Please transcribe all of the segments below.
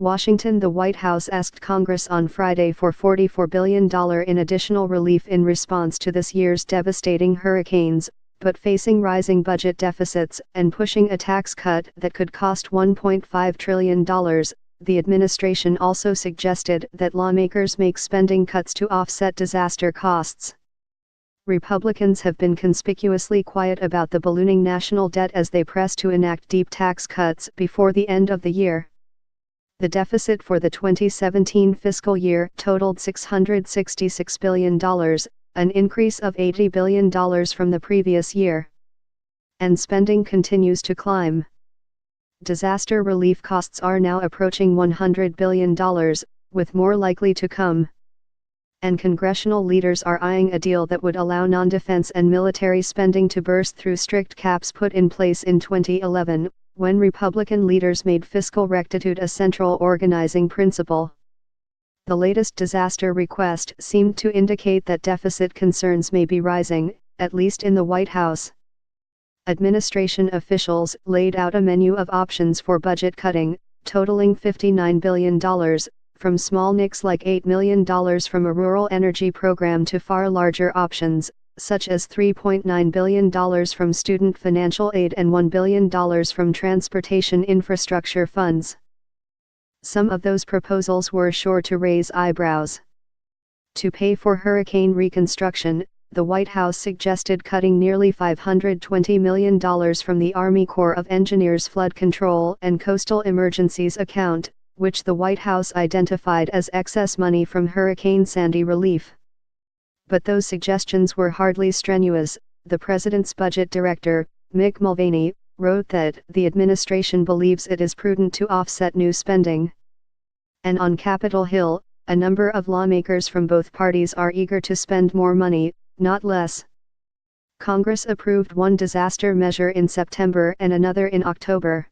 Washington. The White House asked Congress on Friday for $44 billion in additional relief in response to this year's devastating hurricanes, but facing rising budget deficits and pushing a tax cut that could cost $1.5 trillion, the administration also suggested that lawmakers make spending cuts to offset disaster costs. Republicans have been conspicuously quiet about the ballooning national debt as they press to enact deep tax cuts before the end of the year. The deficit for the 2017 fiscal year totaled $666 billion, an increase of $80 billion from the previous year. And spending continues to climb. Disaster relief costs are now approaching $100 billion, with more likely to come. And congressional leaders are eyeing a deal that would allow non-defense and military spending to burst through strict caps put in place in 2011, when Republican leaders made fiscal rectitude a central organizing principle. The latest disaster request seemed to indicate that deficit concerns may be rising, at least in the White House. Administration officials laid out a menu of options for budget cutting, totaling $59 billion, from small nicks like $8 million from a rural energy program to far larger options, such as $3.9 billion from student financial aid and $1 billion from transportation infrastructure funds. Some of those proposals were sure to raise eyebrows. To pay for hurricane reconstruction, the White House suggested cutting nearly $520 million from the Army Corps of Engineers Flood Control and Coastal Emergencies account, which the White House identified as excess money from Hurricane Sandy relief. But those suggestions were hardly strenuous. The president's budget director, Mick Mulvaney, wrote that the administration believes it is prudent to offset new spending. And on Capitol Hill, a number of lawmakers from both parties are eager to spend more money, not less. Congress approved one disaster measure in September and another in October.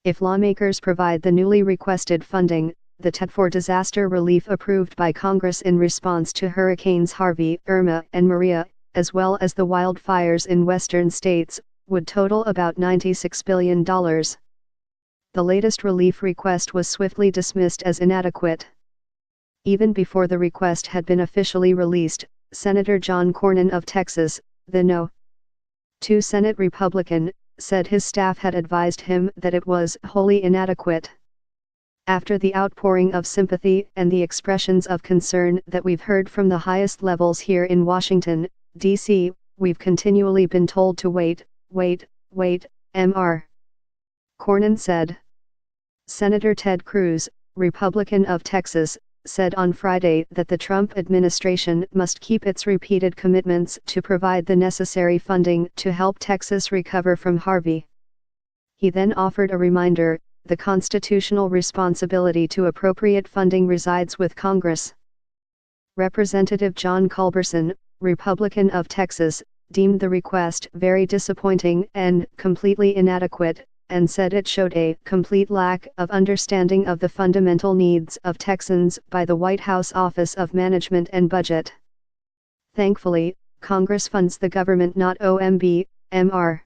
If lawmakers provide the newly requested funding, the TED for disaster relief approved by Congress in response to Hurricanes Harvey, Irma, and Maria, as well as the wildfires in western states, would total about $96 billion. The latest relief request was swiftly dismissed as inadequate. Even before the request had been officially released, Senator John Cornyn of Texas, the No. 2 Senate Republican, said his staff had advised him that it was wholly inadequate. After the outpouring of sympathy and the expressions of concern that we've heard from the highest levels here in Washington, D.C., we've continually been told to wait, Mr. Cornyn said. Senator Ted Cruz, Republican of Texas, said on Friday that the Trump administration must keep its repeated commitments to provide the necessary funding to help Texas recover from Harvey. He then offered a reminder: the constitutional responsibility to appropriate funding resides with Congress. Representative John Culberson, Republican of Texas, deemed the request very disappointing and completely inadequate, and said it showed a complete lack of understanding of the fundamental needs of Texans by the White House Office of Management and Budget. Thankfully, Congress funds the government, not OMB, Mr.